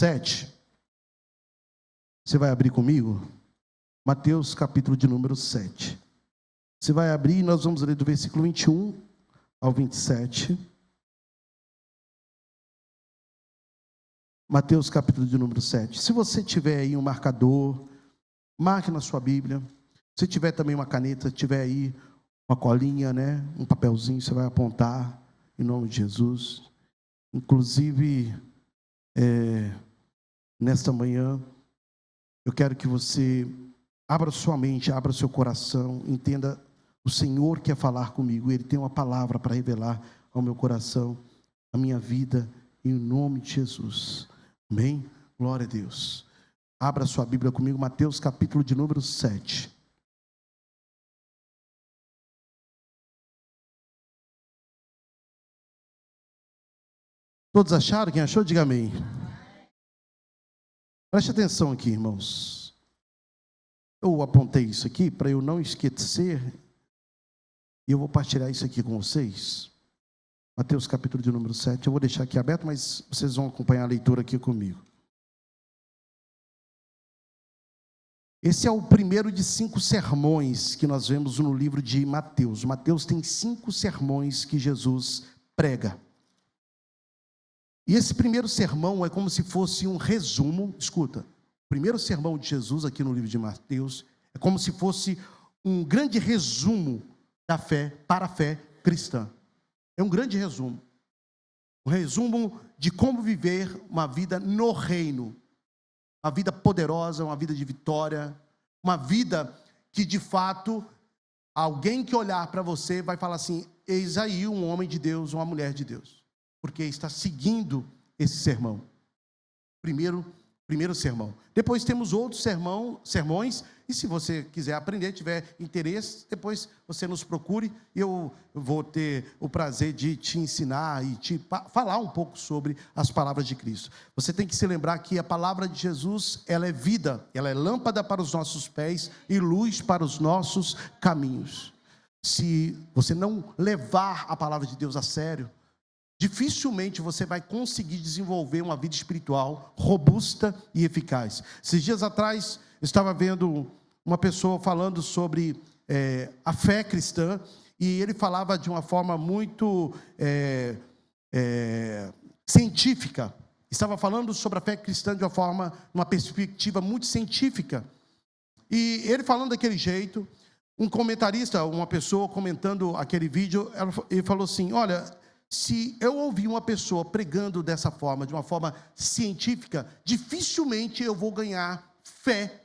7. Você vai abrir comigo? Mateus capítulo de número 7. Você vai abrir e nós vamos ler do versículo 21 ao 27. Mateus capítulo de número 7. Se você tiver aí um marcador, marque na sua Bíblia. Se tiver também uma caneta, tiver aí uma colinha, né? Um papelzinho, você vai apontar em nome de Jesus. Inclusive, nesta manhã, eu quero que você abra sua mente, abra seu coração, entenda, o Senhor quer falar comigo, Ele tem uma palavra para revelar ao meu coração, à minha vida, em nome de Jesus. Amém? Glória a Deus. Abra sua Bíblia comigo, Mateus capítulo de número 7. Todos acharam? Quem achou, diga amém. Preste atenção aqui, irmãos. Eu apontei isso aqui para eu não esquecer, e eu vou partilhar isso aqui com vocês. Mateus capítulo de número 7, eu vou deixar aqui aberto, mas vocês vão acompanhar a leitura aqui comigo. Esse é o primeiro de 5 sermões que nós vemos no livro de Mateus. Mateus tem 5 sermões que Jesus prega. E esse primeiro sermão é como se fosse um resumo, escuta, o primeiro sermão de Jesus aqui no livro de Mateus é como se fosse um grande resumo da fé para a fé cristã. É um grande resumo. Um resumo de como viver uma vida no reino. Uma vida poderosa, uma vida de vitória, uma vida que de fato, alguém que olhar para você vai falar assim, eis aí um homem de Deus, uma mulher de Deus. Porque está seguindo esse sermão. Primeiro sermão. Depois temos outros sermões, e se você quiser aprender, tiver interesse, depois você nos procure, e eu vou ter o prazer de te ensinar e te falar um pouco sobre as palavras de Cristo. Você tem que se lembrar que a palavra de Jesus, ela é vida, ela é lâmpada para os nossos pés e luz para os nossos caminhos. Se você não levar a palavra de Deus a sério, dificilmente você vai conseguir desenvolver uma vida espiritual robusta e eficaz. Esses dias atrás, eu estava vendo uma pessoa falando sobre a fé cristã, e ele falava de uma forma muito científica. Estava falando sobre a fé cristã de uma perspectiva muito científica. E ele falando daquele jeito, um comentarista, uma pessoa comentando aquele vídeo, ele falou assim, olha, se eu ouvir uma pessoa pregando dessa forma, de uma forma científica, dificilmente eu vou ganhar fé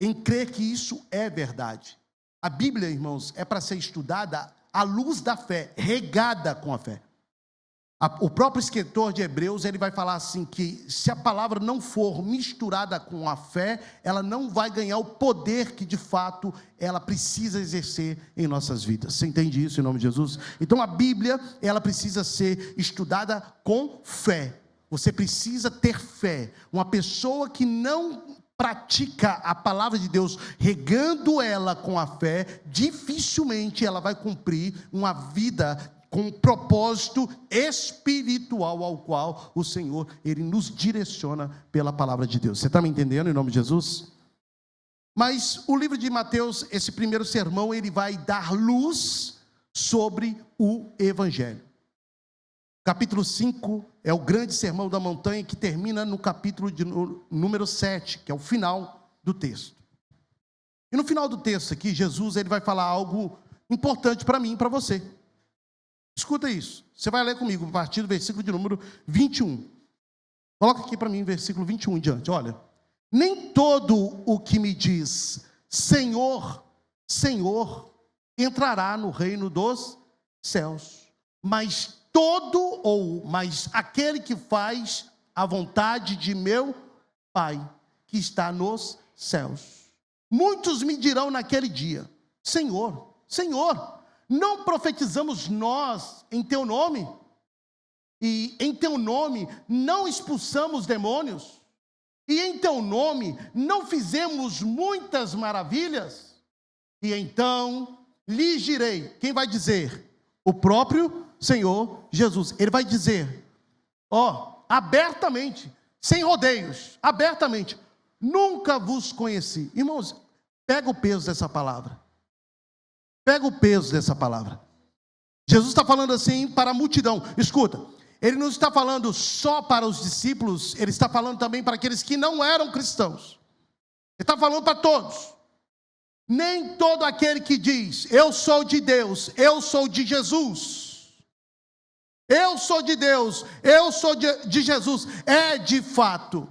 em crer que isso é verdade. A Bíblia, irmãos, é para ser estudada à luz da fé, regada com a fé. O próprio escritor de Hebreus, ele vai falar assim, que se a palavra não for misturada com a fé, ela não vai ganhar o poder que de fato ela precisa exercer em nossas vidas. Você entende isso em nome de Jesus? Então a Bíblia, ela precisa ser estudada com fé. Você precisa ter fé. Uma pessoa que não pratica a palavra de Deus, regando ela com a fé, dificilmente ela vai cumprir uma vida com um propósito espiritual ao qual o Senhor, Ele nos direciona pela palavra de Deus. Você está me entendendo em nome de Jesus? Mas o livro de Mateus, esse primeiro sermão, ele vai dar luz sobre o Evangelho. Capítulo 5 é o grande sermão da montanha, que termina no capítulo de número 7, que é o final do texto. E no final do texto aqui, Jesus, ele vai falar algo importante para mim e para você. Escuta isso, você vai ler comigo a partir do versículo de número 21. Coloca aqui para mim o versículo 21 em diante, olha. Nem todo o que me diz Senhor, Senhor, entrará no reino dos céus, mas aquele que faz a vontade de meu Pai, que está nos céus. Muitos me dirão naquele dia, Senhor, Senhor, não profetizamos nós em teu nome? E em teu nome não expulsamos demônios? E em teu nome não fizemos muitas maravilhas? E então lhes direi, quem vai dizer? O próprio Senhor Jesus. Ele vai dizer, abertamente, sem rodeios, abertamente: nunca vos conheci. Irmãos, pega o peso dessa palavra. Pega o peso dessa palavra. Jesus está falando assim para a multidão. Escuta, ele não está falando só para os discípulos, ele está falando também para aqueles que não eram cristãos. Ele está falando para todos. Nem todo aquele que diz: eu sou de Deus, eu sou de Jesus, eu sou de Deus, eu sou de Jesus, é de fato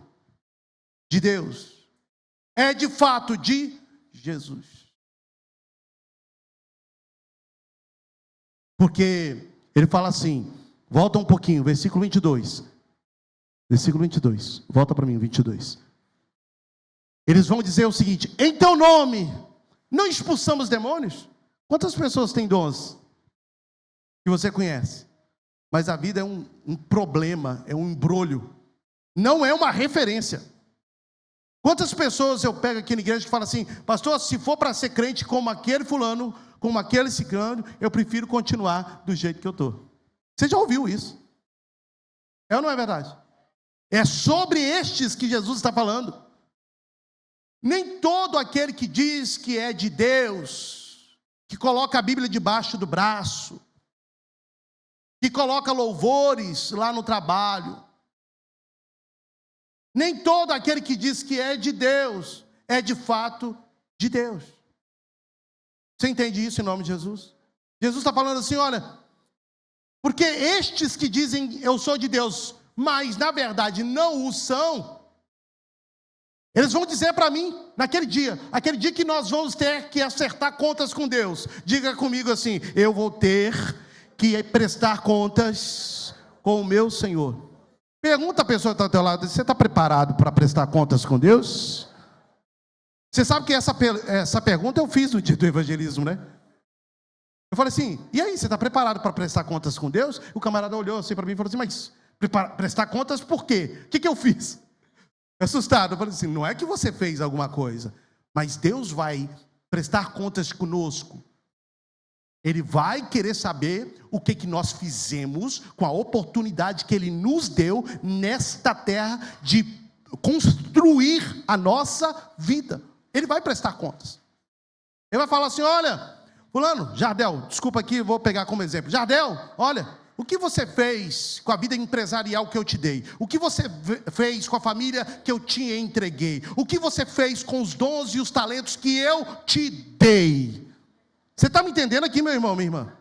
de Deus, é de fato de Jesus. Porque ele fala assim, volta um pouquinho, versículo 22. Versículo 22, volta para mim, 22. Eles vão dizer o seguinte: em teu nome não expulsamos demônios? Quantas pessoas têm dons que você conhece? Mas a vida é um problema, é um embrolho, não é uma referência. Quantas pessoas eu pego aqui na igreja que falam assim: pastor, se for para ser crente como aquele fulano, como aquele ciclano, eu prefiro continuar do jeito que eu estou. Você já ouviu isso? É ou não é verdade? É sobre estes que Jesus está falando. Nem todo aquele que diz que é de Deus, que coloca a Bíblia debaixo do braço, que coloca louvores lá no trabalho, nem todo aquele que diz que é de Deus, é de fato de Deus. Você entende isso em nome de Jesus? Jesus está falando assim: olha, porque estes que dizem eu sou de Deus, mas na verdade não o são, eles vão dizer para mim, naquele dia, aquele dia que nós vamos ter que acertar contas com Deus. Diga comigo assim: eu vou ter que prestar contas com o meu Senhor. Pergunta a pessoa que está ao teu lado: você está preparado para prestar contas com Deus? Você sabe que essa pergunta eu fiz no dia do evangelismo, né? Eu falei assim: e aí, você está preparado para prestar contas com Deus? O camarada olhou assim para mim e falou assim: mas prestar contas por quê? O que eu fiz? Assustado, eu falei assim: não é que você fez alguma coisa, mas Deus vai prestar contas conosco. Ele vai querer saber o que nós fizemos com a oportunidade que Ele nos deu nesta terra de construir a nossa vida. Ele vai prestar contas. Ele vai falar assim: olha, fulano, Jardel, desculpa aqui, vou pegar como exemplo. Jardel, olha, o que você fez com a vida empresarial que eu te dei? O que você fez com a família que eu te entreguei? O que você fez com os dons e os talentos que eu te dei? Você está me entendendo aqui, meu irmão, minha irmã?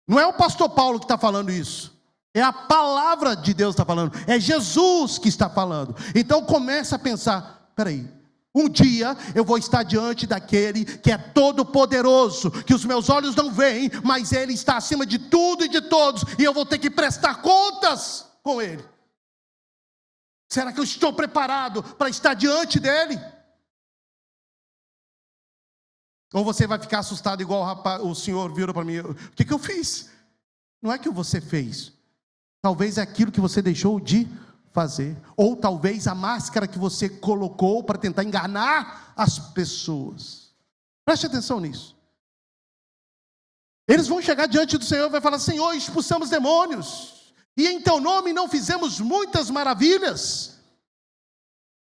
Não é o pastor Paulo que está falando isso. É a palavra de Deus que está falando. É Jesus que está falando. Então começa a pensar: peraí, um dia eu vou estar diante daquele que é todo poderoso, que os meus olhos não veem, mas Ele está acima de tudo e de todos, e eu vou ter que prestar contas com Ele. Será que eu estou preparado para estar diante dEle? Ou você vai ficar assustado igual o senhor virou para mim: o que eu fiz? Não é que você fez, talvez é aquilo que você deixou de fazer, ou talvez a máscara que você colocou para tentar enganar as pessoas. Preste atenção nisso. Eles vão chegar diante do Senhor e vai falar: Senhor, expulsamos demônios, e em teu nome não fizemos muitas maravilhas.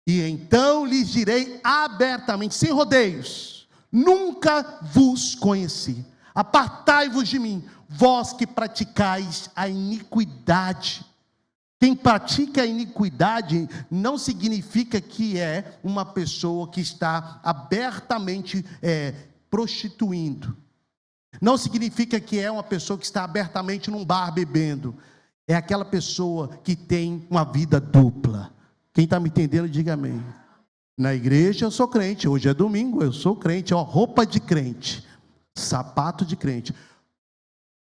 E então lhes direi abertamente, sem rodeios: nunca vos conheci. Apartai-vos de mim, vós que praticais a iniquidade. Quem pratica a iniquidade não significa que é uma pessoa que está abertamente prostituindo. Não significa que é uma pessoa que está abertamente num bar bebendo. É aquela pessoa que tem uma vida dupla. Quem está me entendendo, diga amém. Na igreja eu sou crente, hoje é domingo, eu sou crente, ó, roupa de crente, sapato de crente,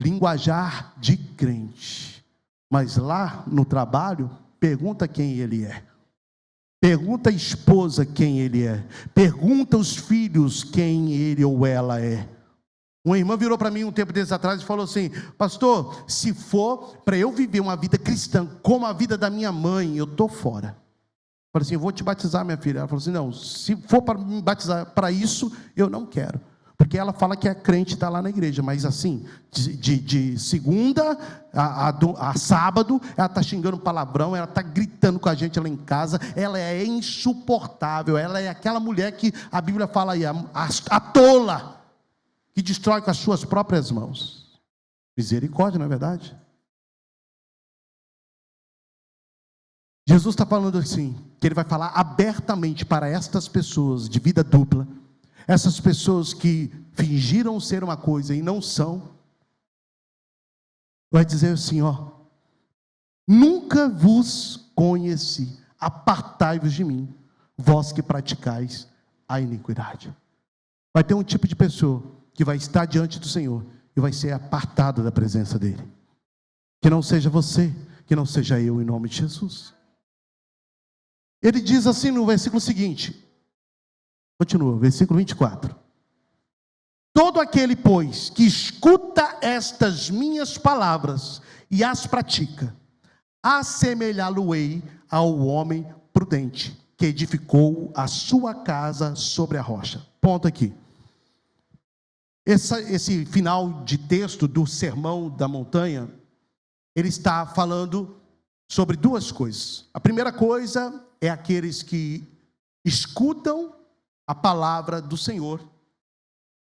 linguajar de crente. Mas lá no trabalho, pergunta quem ele é. Pergunta a esposa quem ele é. Pergunta os filhos quem ele ou ela é. Uma irmã virou para mim um tempo desses atrás e falou assim: pastor, se for para eu viver uma vida cristã como a vida da minha mãe, eu estou fora. Eu falei assim: eu vou te batizar, minha filha. Ela falou assim: não, se for para me batizar para isso, eu não quero. Porque ela fala que é crente, está lá na igreja, mas assim, de segunda a sábado, ela está xingando palavrão, ela está gritando com a gente lá em casa, ela é insuportável, ela é aquela mulher que a Bíblia fala aí, a tola, que destrói com as suas próprias mãos. Misericórdia, não é verdade? Jesus está falando assim, que Ele vai falar abertamente para estas pessoas de vida dupla, essas pessoas que fingiram ser uma coisa e não são, vai dizer assim, ó: nunca vos conheci, apartai-vos de mim, vós que praticais a iniquidade. Vai ter um tipo de pessoa que vai estar diante do Senhor e vai ser apartada da presença dEle. Que não seja você, que não seja eu, em nome de Jesus. Ele diz assim no versículo seguinte, continua, versículo 24. Todo aquele, pois, que escuta estas minhas palavras e as pratica, assemelhá-lo-ei ao homem prudente, que edificou a sua casa sobre a rocha. Ponto aqui. Esse final de texto do Sermão da Montanha, ele está falando sobre duas coisas. A primeira coisa é aqueles que escutam a palavra do Senhor,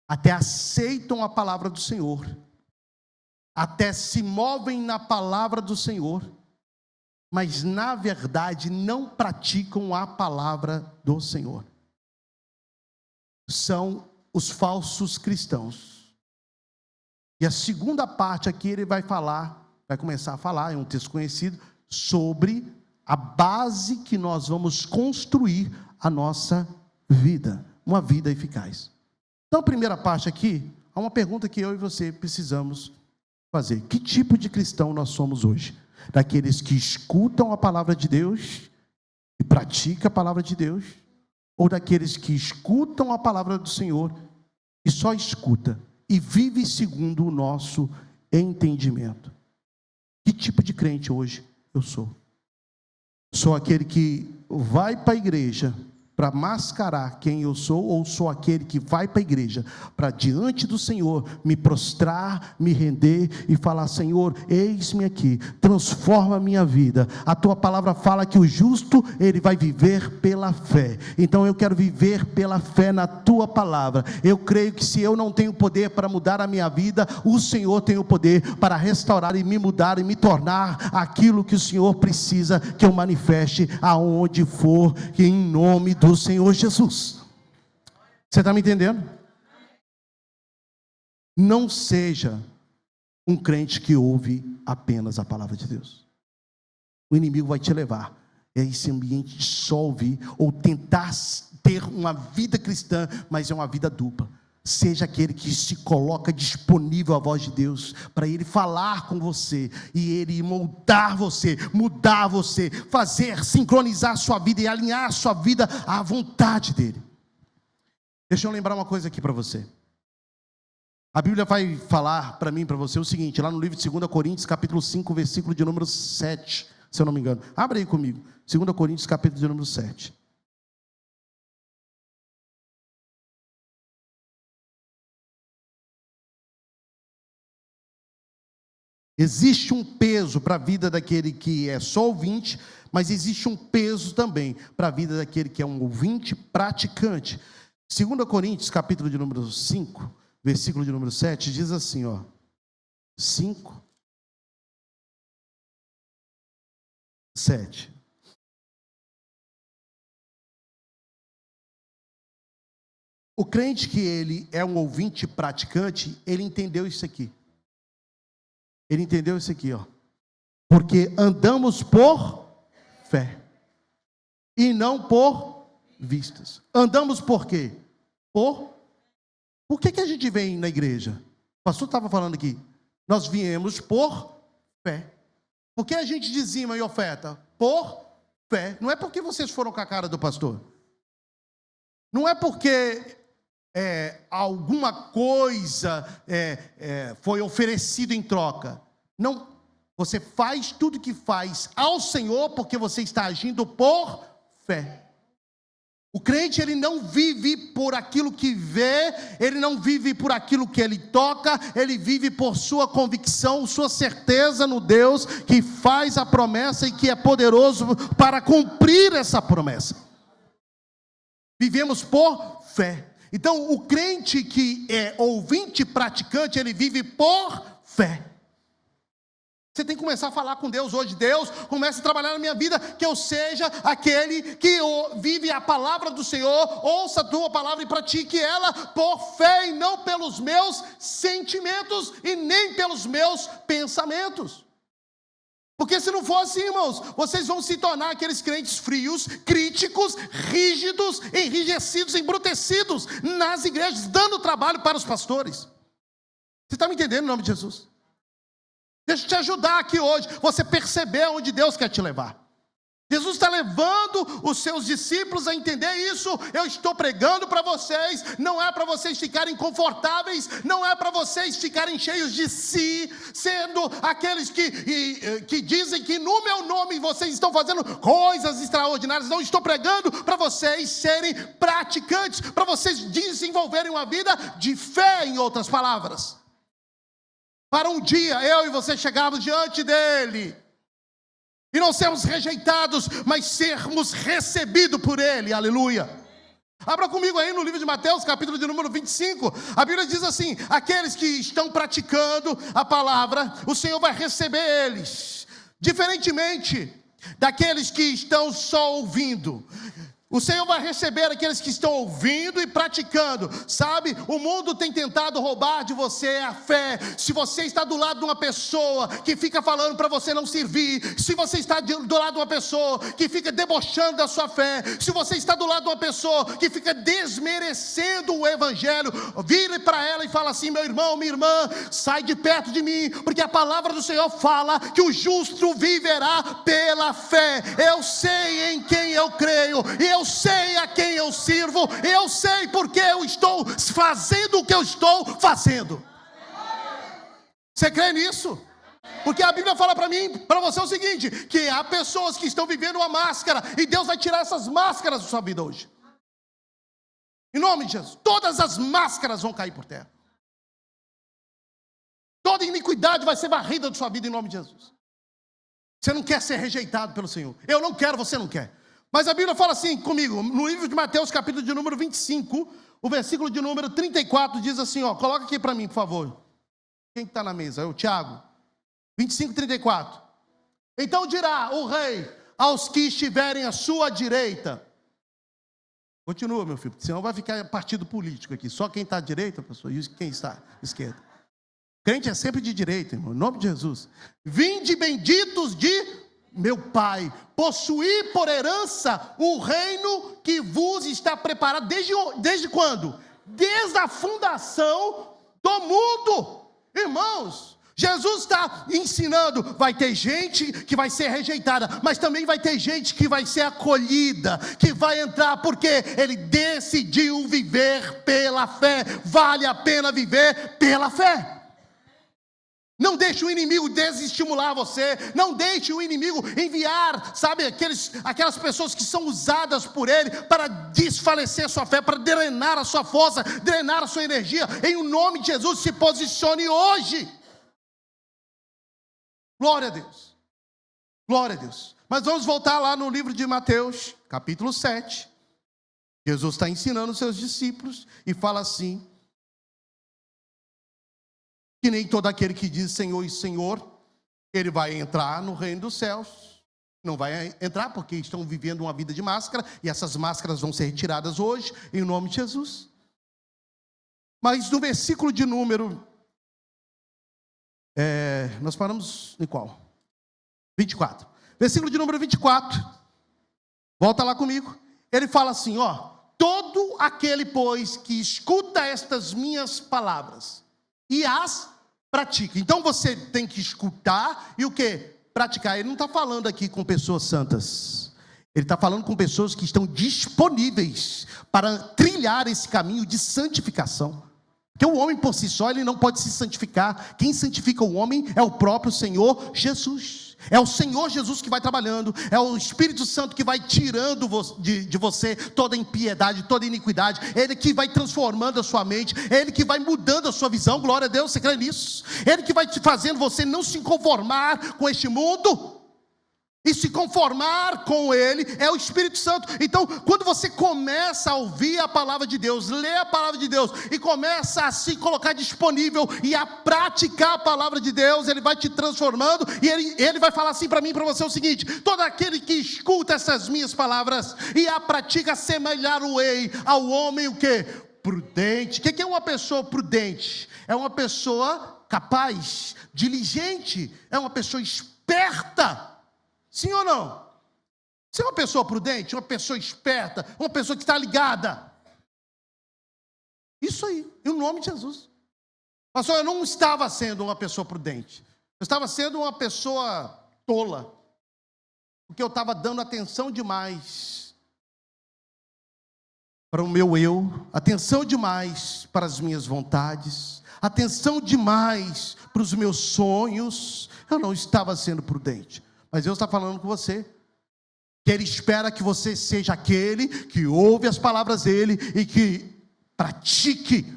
até aceitam a palavra do Senhor, até se movem na palavra do Senhor, mas na verdade não praticam a palavra do Senhor. São os falsos cristãos. E a segunda parte aqui ele vai começar a falar, é um texto conhecido, sobre a base que nós vamos construir a nossa vida, uma vida eficaz. Então, a primeira parte aqui, há uma pergunta que eu e você precisamos fazer. Que tipo de cristão nós somos hoje? Daqueles que escutam a palavra de Deus e praticam a palavra de Deus? Ou daqueles que escutam a palavra do Senhor e só escuta e vive segundo o nosso entendimento? Que tipo de crente hoje eu sou? Sou aquele que vai para a igreja para mascarar quem eu sou, ou sou aquele que vai para a igreja para diante do Senhor me prostrar, me render e falar: Senhor, eis-me aqui, transforma a minha vida. A tua palavra fala que o justo, ele vai viver pela fé. Então eu quero viver pela fé na tua palavra. Eu creio que se eu não tenho poder para mudar a minha vida, o Senhor tem o poder para restaurar e me mudar e me tornar aquilo que o Senhor precisa que eu manifeste aonde for, que em nome do Senhor Jesus. Você está me entendendo? Não seja um crente que ouve apenas a palavra de Deus. O inimigo vai te levar a esse ambiente de só ouvir, ou tentar ter uma vida cristã, mas é uma vida dupla. Seja aquele que se coloca disponível à voz de Deus, para Ele falar com você, e Ele moldar você, mudar você, fazer, sincronizar a sua vida e alinhar a sua vida à vontade dEle. Deixa eu lembrar uma coisa aqui para você. A Bíblia vai falar para mim e para você o seguinte, lá no livro de 2 Coríntios, capítulo 5, versículo de número 7, se eu não me engano. Abre aí comigo, 2 Coríntios, capítulo de número 7. Existe um peso para a vida daquele que é só ouvinte, mas existe um peso também para a vida daquele que é um ouvinte praticante. 2 Coríntios, capítulo de número 5, versículo de número 7, diz assim, 5, 7. O crente que ele é um ouvinte praticante, ele entendeu isso aqui. Ele entendeu isso aqui, porque andamos por fé e não por vistas. Andamos por quê? Por que a gente vem na igreja? O pastor estava falando aqui, nós viemos por fé. Por que a gente dizima e oferta? Por fé. Não é porque vocês foram com a cara do pastor. Não é porque alguma coisa foi oferecido em troca. Não, você faz tudo que faz ao Senhor porque você está agindo por fé. O crente, ele não vive por aquilo que vê, ele não vive por aquilo que ele toca, ele vive por sua convicção, sua certeza no Deus que faz a promessa e que é poderoso para cumprir essa promessa. Vivemos por fé. Então, o crente que é ouvinte praticante, ele vive por fé. Você tem que começar a falar com Deus hoje. Deus, comece a trabalhar na minha vida, que eu seja aquele que vive a palavra do Senhor, ouça a tua palavra e pratique ela por fé e não pelos meus sentimentos e nem pelos meus pensamentos. Porque se não for assim, irmãos, vocês vão se tornar aqueles crentes frios, críticos, rígidos, enrijecidos, embrutecidos nas igrejas, dando trabalho para os pastores. Você está me entendendo em nome de Jesus? Deixa eu te ajudar aqui hoje, você perceber onde Deus quer te levar. Jesus está levando os seus discípulos a entender isso. Eu estou pregando para vocês, não é para vocês ficarem confortáveis, não é para vocês ficarem cheios de si, sendo aqueles que dizem que no meu nome vocês estão fazendo coisas extraordinárias. Não estou pregando para vocês serem praticantes, para vocês desenvolverem uma vida de fé, em outras palavras. Para um dia eu e você chegarmos diante dele e não sermos rejeitados, mas sermos recebidos por ele, aleluia. Abra comigo aí no livro de Mateus, capítulo de número 25, a Bíblia diz assim: aqueles que estão praticando a palavra, o Senhor vai receber eles, diferentemente daqueles que estão só ouvindo. O Senhor vai receber aqueles que estão ouvindo e praticando. Sabe, o mundo tem tentado roubar de você a fé. Se você está do lado de uma pessoa que fica falando para você não servir, se você está do lado de uma pessoa que fica debochando da sua fé, se você está do lado de uma pessoa que fica desmerecendo o evangelho, vire para ela e fala assim: meu irmão, minha irmã, sai de perto de mim, porque a palavra do Senhor fala que o justo viverá pela fé. Eu sei em quem eu creio, eu sei a quem eu sirvo, eu sei porque eu estou fazendo o que eu estou fazendo. Você crê nisso? Porque a Bíblia fala para mim, para você o seguinte: que há pessoas que estão vivendo uma máscara, e Deus vai tirar essas máscaras da sua vida hoje. Em nome de Jesus, todas as máscaras vão cair por terra. Toda iniquidade vai ser varrida da sua vida em nome de Jesus. Você não quer ser rejeitado pelo Senhor. Eu não quero, você não quer. Mas a Bíblia fala assim comigo, no livro de Mateus, capítulo de número 25, o versículo de número 34, diz assim, ó, coloca aqui para mim, por favor. Quem está na mesa? É o Tiago. 25, 34. Então dirá o rei aos que estiverem à sua direita. Continua, meu filho, senão vai ficar partido político aqui. Só quem está à direita, pastor, e quem está à esquerda. Crente é sempre de direita, irmão, em nome de Jesus. Vinde benditos de meu Pai, possuir por herança o reino que vos está preparado. Desde quando? Desde a fundação do mundo. Irmãos, Jesus está ensinando, vai ter gente que vai ser rejeitada, mas também vai ter gente que vai ser acolhida, que vai entrar, porque ele decidiu viver pela fé. Vale a pena viver pela fé. Não deixe o inimigo desestimular você. Não deixe o inimigo enviar, sabe, aquelas pessoas que são usadas por ele para desfalecer sua fé, para drenar a sua força, drenar a sua energia. Em nome de Jesus, se posicione hoje. Glória a Deus. Glória a Deus. Mas vamos voltar lá no livro de Mateus, capítulo 7. Jesus está ensinando os seus discípulos e fala assim: que nem todo aquele que diz Senhor e Senhor, ele vai entrar no reino dos céus. Não vai entrar porque estão vivendo uma vida de máscara, e essas máscaras vão ser retiradas hoje, em nome de Jesus. Mas no versículo de número, nós paramos em qual? 24. Versículo de número 24, volta lá comigo. Ele fala assim, ó: todo aquele, pois, que escuta estas minhas palavras e as pratica. Então você tem que escutar e o quê? Praticar. Ele não está falando aqui com pessoas santas. Ele está falando com pessoas que estão disponíveis para trilhar esse caminho de santificação. Porque o homem por si só, ele não pode se santificar. Quem santifica o homem é o próprio Senhor Jesus. É o Senhor Jesus que vai trabalhando, é o Espírito Santo que vai tirando de você toda impiedade, toda iniquidade, Ele que vai transformando a sua mente, Ele que vai mudando a sua visão, glória a Deus, você crê nisso? Ele que vai te fazendo você não se conformar com este mundo, e se conformar com Ele, é o Espírito Santo. Então, quando você começa a ouvir a palavra de Deus, ler a palavra de Deus, e começa a se colocar disponível, e a praticar a palavra de Deus, Ele vai te transformando, e Ele vai falar assim para mim e para você o seguinte: todo aquele que escuta essas minhas palavras, e a pratica, semelhar-o-ei ao homem, o quê? Prudente. O que é uma pessoa prudente? É uma pessoa capaz, diligente, é uma pessoa esperta. Sim ou não? Você é uma pessoa prudente, uma pessoa esperta, uma pessoa que está ligada. Isso aí, em nome de Jesus. Pastor, eu não estava sendo uma pessoa prudente. Eu estava sendo uma pessoa tola. Porque eu estava dando atenção demais para o meu eu, atenção demais para as minhas vontades, atenção demais para os meus sonhos. Eu não estava sendo prudente. Mas Deus está falando com você, que Ele espera que você seja aquele que ouve as palavras dEle e que pratique,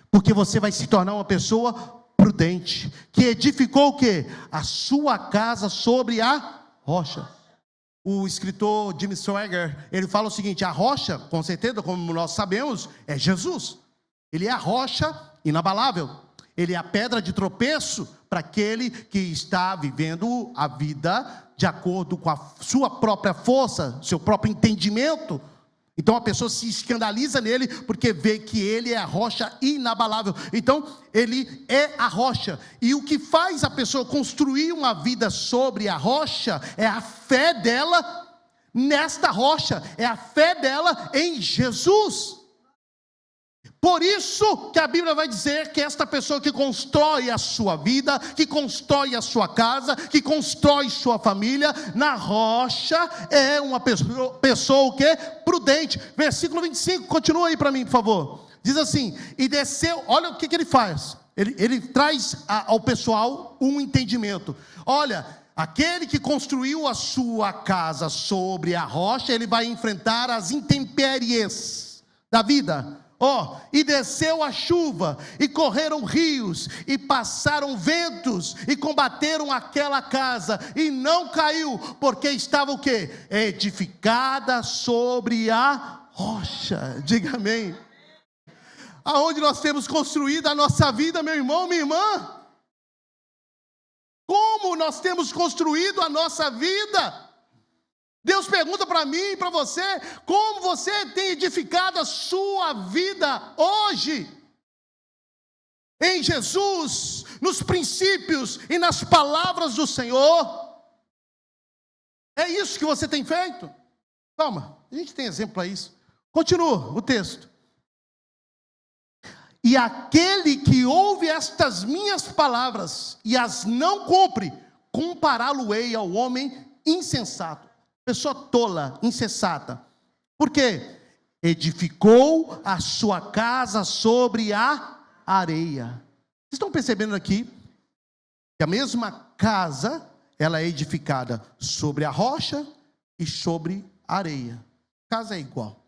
porque você vai se tornar uma pessoa prudente, que edificou o quê? A sua casa sobre a rocha. O escritor Jim Swagger, ele fala o seguinte: a rocha, com certeza, como nós sabemos, é Jesus. Ele é a rocha inabalável. Ele é a pedra de tropeço para aquele que está vivendo a vida de acordo com a sua própria força, seu próprio entendimento. Então a pessoa se escandaliza nele porque vê que ele é a rocha inabalável. Então ele é a rocha. E o que faz a pessoa construir uma vida sobre a rocha é a fé dela nesta rocha, é a fé dela em Jesus. Por isso que a Bíblia vai dizer que esta pessoa que constrói a sua vida, que constrói a sua casa, que constrói sua família na rocha, é uma pessoa o quê? Prudente. Versículo 25, continua aí para mim, por favor. Diz assim: e desceu, olha o que ele faz. Ele traz ao pessoal um entendimento. Olha, aquele que construiu a sua casa sobre a rocha, ele vai enfrentar as intempéries da vida. E desceu a chuva, e correram rios, e passaram ventos, e combateram aquela casa, e não caiu, porque estava o quê? Edificada sobre a rocha. Diga amém. Aonde nós temos construído a nossa vida, meu irmão, minha irmã? Como nós temos construído a nossa vida? Deus pergunta para mim e para você: como você tem edificado a sua vida hoje? Em Jesus, nos princípios e nas palavras do Senhor? É isso que você tem feito? Calma, a gente tem exemplo para isso. Continua o texto. E aquele que ouve estas minhas palavras e as não cumpre, compará-lo-ei ao homem insensato. Pessoa tola, insensata. Por quê? Edificou a sua casa sobre a areia. Vocês estão percebendo aqui que a mesma casa, ela é edificada sobre a rocha e sobre a areia. A casa é igual.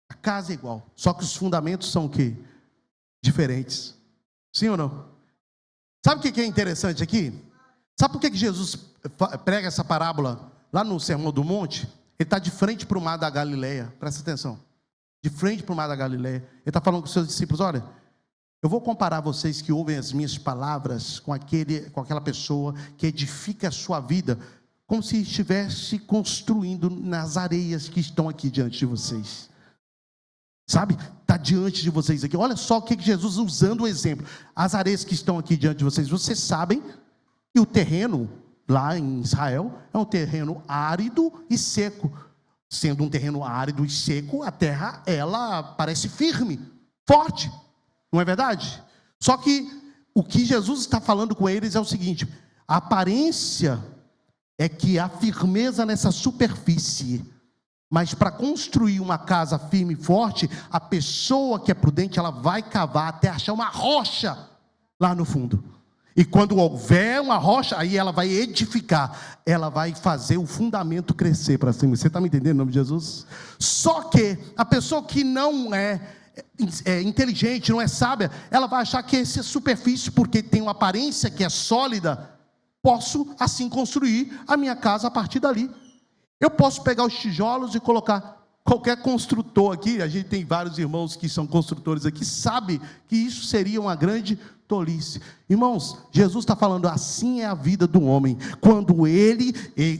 A casa é igual. Só que os fundamentos são o quê? Diferentes. Sim ou não? Sabe o que é interessante aqui? Sabe por que Jesus prega essa parábola lá no Sermão do Monte? Ele está de frente para o mar da Galileia. Presta atenção. De frente para o mar da Galileia. Ele está falando com os seus discípulos: olha, eu vou comparar vocês que ouvem as minhas palavras com aquela pessoa que edifica a sua vida, como se estivesse construindo nas areias que estão aqui diante de vocês. Sabe? Está diante de vocês aqui. Olha só o que Jesus, usando o exemplo. As areias que estão aqui diante de vocês. Vocês sabem que o terreno lá em Israel é um terreno árido e seco. Sendo um terreno árido e seco, a terra, ela parece firme, forte. Não é verdade? Só que o que Jesus está falando com eles é o seguinte: a aparência é que há firmeza nessa superfície, mas para construir uma casa firme e forte, a pessoa que é prudente, ela vai cavar até achar uma rocha lá no fundo. E quando houver uma rocha, aí ela vai edificar, ela vai fazer o fundamento crescer para cima. Você está me entendendo, em nome de Jesus? Só que a pessoa que não é inteligente, não é sábia, ela vai achar que essa superfície, porque tem uma aparência que é sólida, posso assim construir a minha casa a partir dali. Eu posso pegar os tijolos e colocar. Qualquer construtor aqui, a gente tem vários irmãos que são construtores aqui, sabe que isso seria uma grande tolice. Irmãos, Jesus está falando, assim é a vida do homem, quando ele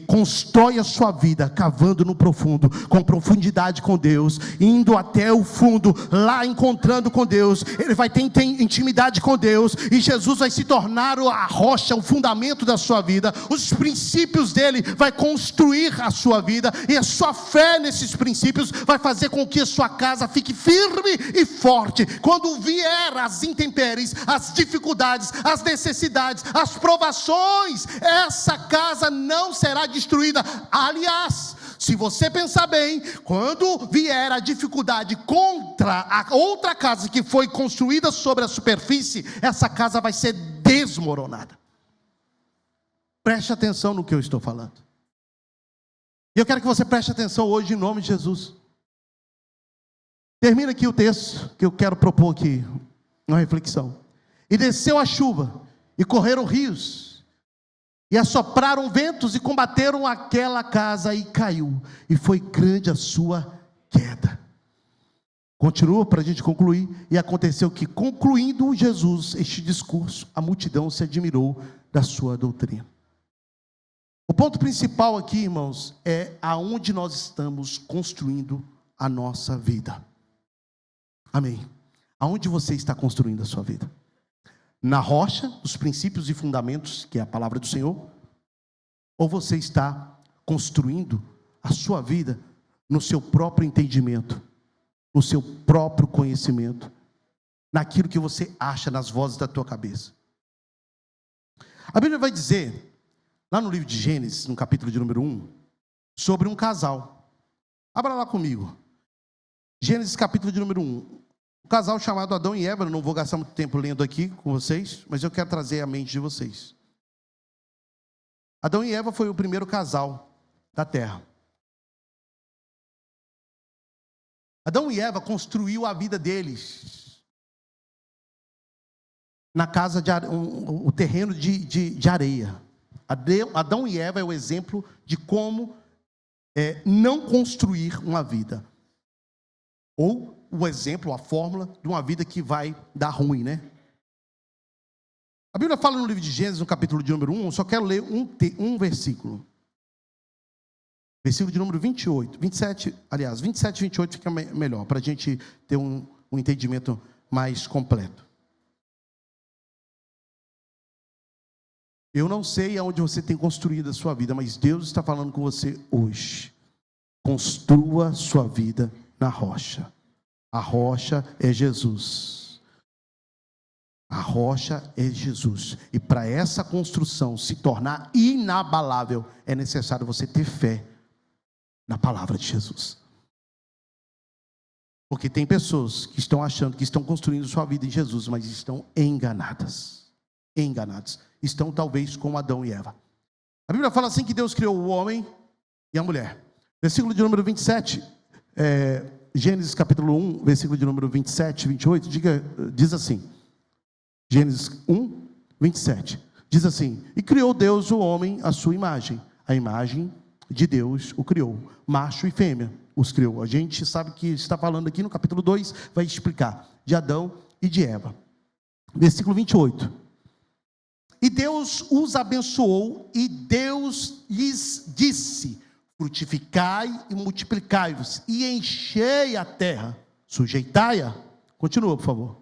constrói a sua vida, cavando no profundo, com profundidade com Deus, indo até o fundo, lá encontrando com Deus, ele vai ter intimidade com Deus, e Jesus vai se tornar a rocha, o fundamento da sua vida, os princípios dele vai construir a sua vida, e a sua fé nesses princípios vai fazer com que a sua casa fique firme e forte. Quando vier as intempéries, as dificuldades, as necessidades, as provações, essa casa não será destruída. Aliás, se você pensar bem, quando vier a dificuldade contra a outra casa que foi construída sobre a superfície, essa casa vai ser desmoronada. Preste atenção no que eu estou falando. E eu quero que você preste atenção hoje em nome de Jesus. Termina aqui o texto que eu quero propor aqui, uma reflexão. E desceu a chuva, e correram rios, e assopraram ventos, e combateram aquela casa, e caiu, e foi grande a sua queda. Continua para a gente concluir. E aconteceu que, concluindo Jesus este discurso, a multidão se admirou da sua doutrina. O ponto principal aqui, irmãos, é aonde nós estamos construindo a nossa vida. Amém. Aonde você está construindo a sua vida? Na rocha, os princípios e fundamentos, que é a palavra do Senhor? Ou você está construindo a sua vida no seu próprio entendimento, no seu próprio conhecimento, naquilo que você acha, nas vozes da tua cabeça? A Bíblia vai dizer, lá no livro de Gênesis, no capítulo de número 1, sobre um casal. Abra lá comigo. Gênesis capítulo de número 1. Um casal chamado Adão e Eva. Eu não vou gastar muito tempo lendo aqui com vocês, mas eu quero trazer à mente de vocês. Adão e Eva foi o primeiro casal da terra. Adão e Eva construiu a vida deles na casa o terreno de areia. Adão e Eva é o exemplo de como não construir uma vida, ou o exemplo, a fórmula de uma vida que vai dar ruim, né? A Bíblia fala no livro de Gênesis, no capítulo de número 1, só quero ler um versículo. Versículo de número 28, 27, aliás, 27 e 28 fica melhor, para a gente ter um entendimento mais completo. Eu não sei aonde você tem construído a sua vida, mas Deus está falando com você hoje. Construa sua vida na rocha. A rocha é Jesus. A rocha é Jesus. E para essa construção se tornar inabalável, é necessário você ter fé na palavra de Jesus. Porque tem pessoas que estão achando que estão construindo sua vida em Jesus, mas estão enganadas. Enganados. Estão talvez como Adão e Eva. A Bíblia fala assim que Deus criou o homem e a mulher. Versículo de número 27, Gênesis capítulo 1, versículo de número 27 e 28, diz assim, Gênesis 1, 27, diz assim: e criou Deus o homem à sua imagem, a imagem de Deus o criou, macho e fêmea os criou. A gente sabe que está falando aqui no capítulo 2, vai explicar, de Adão e de Eva. Versículo 28, e Deus os abençoou, e Deus lhes disse: frutificai e multiplicai-vos, e enchei a terra, sujeitai-a, continua por favor,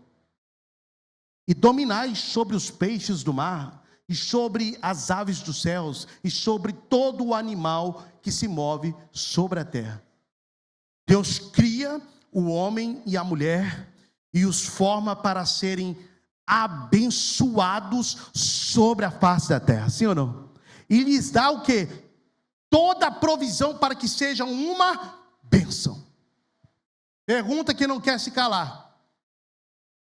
e dominai sobre os peixes do mar, e sobre as aves dos céus, e sobre todo o animal que se move sobre a terra. Deus cria o homem e a mulher, e os forma para serem abençoados sobre a face da terra, sim ou não? E lhes dá o quê? Toda a provisão para que sejam uma bênção. Pergunta que não quer se calar: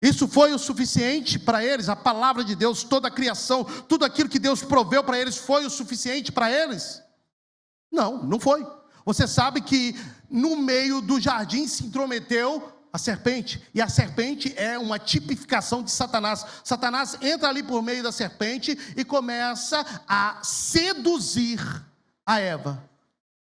Isso foi o suficiente para eles? A palavra de Deus, toda a criação, tudo aquilo que Deus proveu para eles, foi o suficiente para eles? Não, não foi. Você sabe que no meio do jardim se intrometeu a serpente, e a serpente é uma tipificação de Satanás. Satanás entra ali por meio da serpente e começa a seduzir a Eva.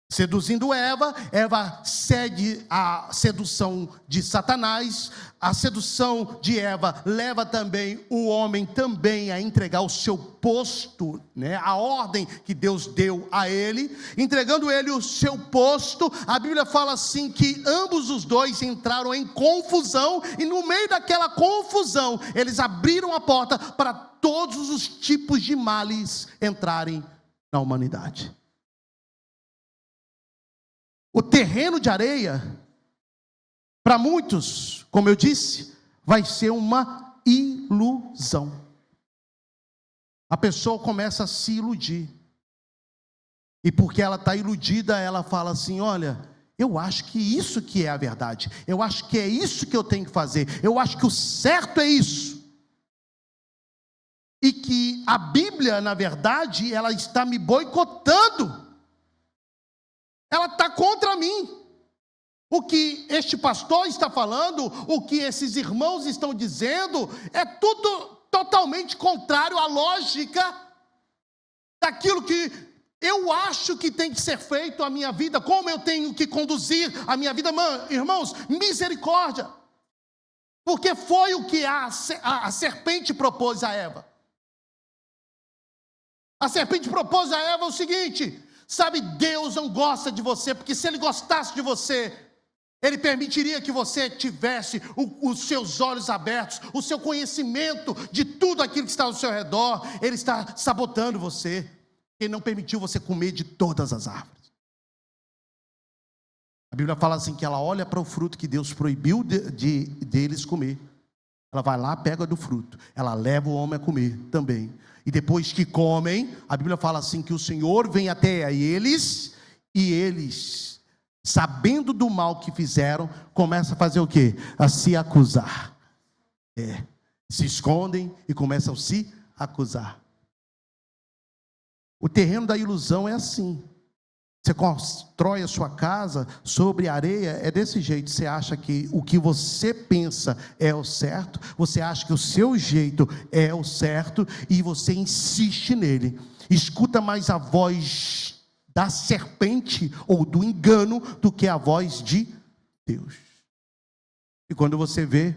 Seduzindo Eva, Eva cede à sedução de Satanás. A sedução de Eva leva também o homem também a entregar o seu posto, né? A ordem que Deus deu a ele, entregando ele o seu posto. A Bíblia fala assim que ambos os dois entraram em confusão, e no meio daquela confusão, eles abriram a porta para todos os tipos de males entrarem na humanidade. O terreno de areia, para muitos, como eu disse, vai ser uma ilusão. A pessoa começa a se iludir. E porque ela está iludida, ela fala assim: olha, eu acho que isso que é a verdade. Eu acho que é isso que eu tenho que fazer. Eu acho que o certo é isso. E que a Bíblia, na verdade, ela está me boicotando. Ela está contra mim. O que este pastor está falando, o que esses irmãos estão dizendo, é tudo totalmente contrário à lógica daquilo que eu acho que tem que ser feito a minha vida, como eu tenho que conduzir a minha vida. Irmãos, misericórdia. Porque foi o que a serpente propôs a Eva. A serpente propôs a Eva o seguinte: sabe, Deus não gosta de você, porque se Ele gostasse de você, Ele permitiria que você tivesse os seus olhos abertos, o seu conhecimento de tudo aquilo que está ao seu redor. Ele está sabotando você. Ele não permitiu você comer de todas as árvores. A Bíblia fala assim que ela olha para o fruto que Deus proibiu deles comer. Ela vai lá, pega do fruto, ela leva o homem a comer também. E depois que comem, a Bíblia fala assim que o Senhor vem até eles, e eles, sabendo do mal que fizeram, começam a fazer o quê? A se acusar. Se escondem e começam a se acusar. O terreno da ilusão é assim. Você constrói a sua casa sobre areia, é desse jeito. Você acha que o que você pensa é o certo, você acha que o seu jeito é o certo, e você insiste nele. Escuta mais a voz da serpente ou do engano do que a voz de Deus. E quando você vê,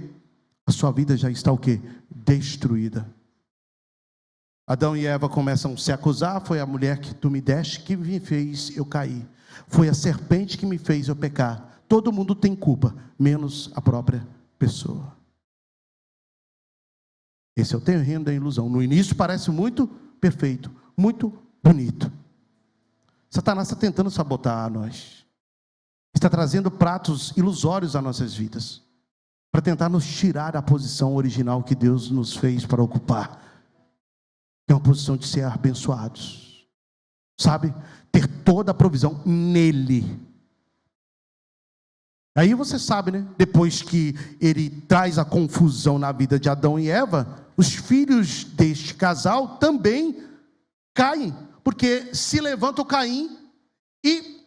a sua vida já está o quê? Destruída. Adão e Eva começam a se acusar: foi a mulher que tu me deste que me fez eu cair. Foi a serpente que me fez eu pecar. Todo mundo tem culpa, menos a própria pessoa. Esse é o terreno da ilusão. No início parece muito perfeito, muito bonito. Satanás está tentando sabotar a nós. Está trazendo pratos ilusórios às nossas vidas, para tentar nos tirar da posição original que Deus nos fez para ocupar. É uma posição de ser abençoados, sabe? Ter toda a provisão nele. Aí você sabe, né? Depois que ele traz a confusão na vida de Adão e Eva, os filhos deste casal também caem, porque se levanta o Caim e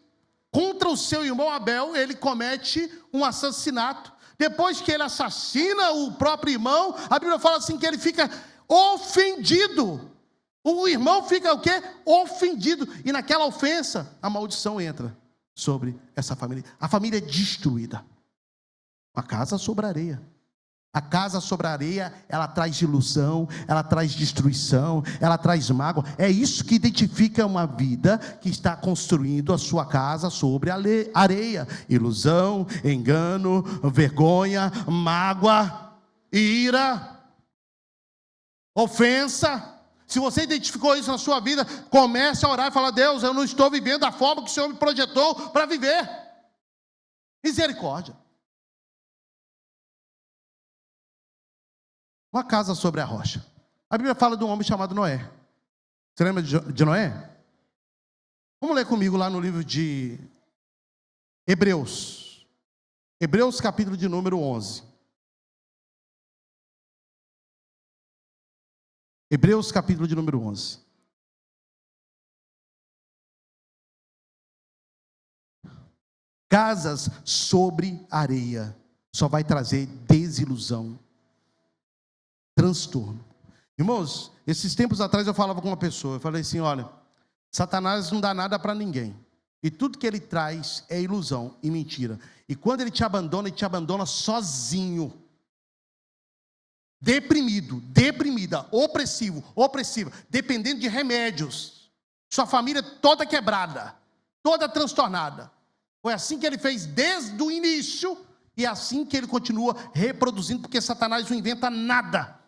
contra o seu irmão Abel ele comete um assassinato. Depois que ele assassina o próprio irmão, a Bíblia fala assim que ele fica ofendido. O irmão fica o quê? Ofendido. E naquela ofensa, a maldição entra sobre essa família. A família é destruída. Uma casa sobre areia. A casa sobre areia, ela traz ilusão, ela traz destruição, ela traz mágoa. É isso que identifica uma vida que está construindo a sua casa sobre areia. Ilusão, engano, vergonha, mágoa, ira, ofensa. Se você identificou isso na sua vida, comece a orar e falar: Deus, eu não estou vivendo da forma que o Senhor me projetou para viver. Misericórdia. Uma casa sobre a rocha. A Bíblia fala de um homem chamado Noé. Você lembra de Noé? Vamos ler comigo lá no livro de Hebreus. Hebreus capítulo de número 11. Hebreus capítulo de número 11. Casas sobre areia só vai trazer desilusão, transtorno. Irmãos, esses tempos atrás eu falava com uma pessoa, eu falei assim, olha, Satanás não dá nada para ninguém. E tudo que ele traz é ilusão e mentira. E quando ele te abandona sozinho. Deprimido, deprimida, opressivo, opressiva, dependendo de remédios. Sua família toda quebrada, toda transtornada. Foi assim que ele fez desde o início e é assim que ele continua reproduzindo, porque Satanás não inventa nada.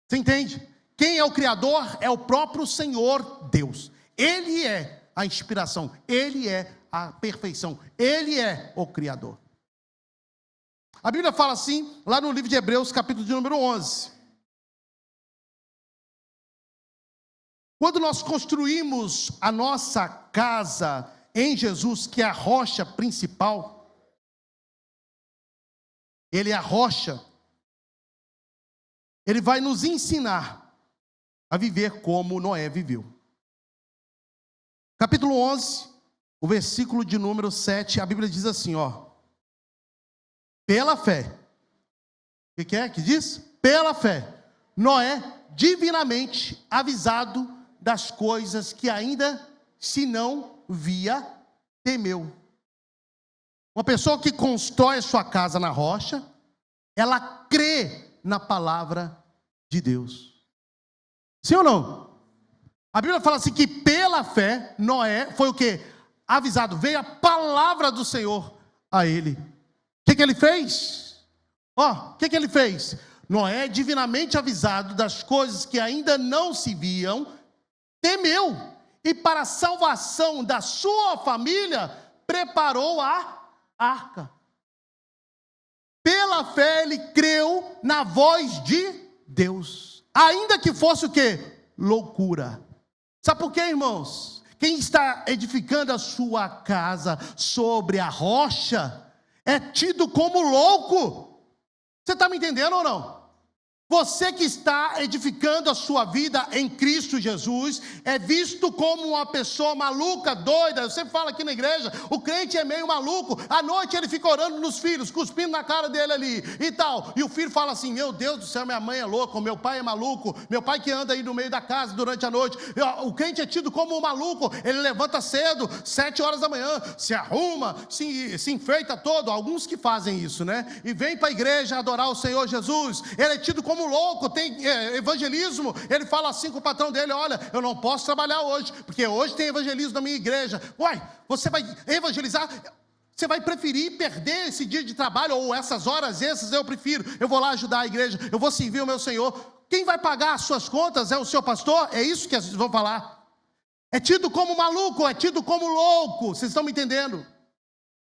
Você entende? Quem é o Criador é o próprio Senhor Deus. Ele é a inspiração, Ele é a perfeição, Ele é o Criador. A Bíblia fala assim, lá no livro de Hebreus, capítulo de número 11. Quando nós construímos a nossa casa em Jesus, que é a rocha principal, Ele é a rocha, Ele vai nos ensinar a viver como Noé viveu. Capítulo 11, o versículo de número 7, a Bíblia diz assim, ó. Pela fé. O que é que diz? Pela fé. Noé, divinamente avisado das coisas que ainda se não via, temeu. Uma pessoa que constrói a sua casa na rocha, ela crê na palavra de Deus. Sim ou não? A Bíblia fala assim que pela fé, Noé foi o quê? Avisado, veio a palavra do Senhor a ele. O que ele fez? O que ele fez? Noé, divinamente avisado das coisas que ainda não se viam, temeu. E para a salvação da sua família, preparou a arca. Pela fé ele creu na voz de Deus. Ainda que fosse o quê? Loucura. Sabe por quê, irmãos? Quem está edificando a sua casa sobre a rocha é tido como louco. Você está me entendendo ou não? Você que está edificando a sua vida em Cristo Jesus é visto como uma pessoa maluca, doida. Eu sempre falo aqui na igreja, o crente é meio maluco. À noite ele fica orando nos filhos, cuspindo na cara dele ali e tal. E o filho fala assim, meu Deus do céu, minha mãe é louca, meu pai é maluco, meu pai que anda aí no meio da casa durante a noite. O crente é tido como um maluco, ele levanta cedo, 7 horas da manhã, se arruma, se enfeita todo. Alguns que fazem isso, né? E vem para a igreja adorar o Senhor Jesus. Ele é tido como louco, tem evangelismo, ele fala assim com o patrão dele, olha, eu não posso trabalhar hoje, porque hoje tem evangelismo na minha igreja. Uai, você vai evangelizar, você vai preferir perder esse dia de trabalho, ou essas horas extras, eu prefiro, eu vou lá ajudar a igreja, eu vou servir o meu Senhor. Quem vai pagar as suas contas é o seu pastor? É isso que vocês vão falar. É tido como maluco, é tido como louco, vocês estão me entendendo?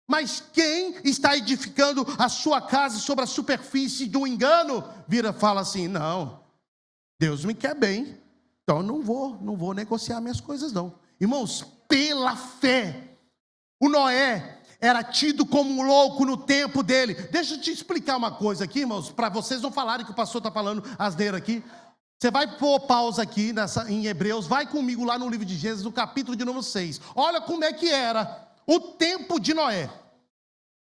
Mas quem está edificando a sua casa sobre a superfície do engano, vira e fala assim, não, Deus me quer bem, então não vou negociar minhas coisas não. Irmãos, pela fé, o Noé era tido como um louco no tempo dele. Deixa eu te explicar uma coisa aqui, irmãos, para vocês não falarem que o pastor está falando asneira aqui. Você vai pôr pausa aqui em Hebreus, vai comigo lá no livro de Gênesis, no capítulo de número 6. Olha como é que era o tempo de Noé.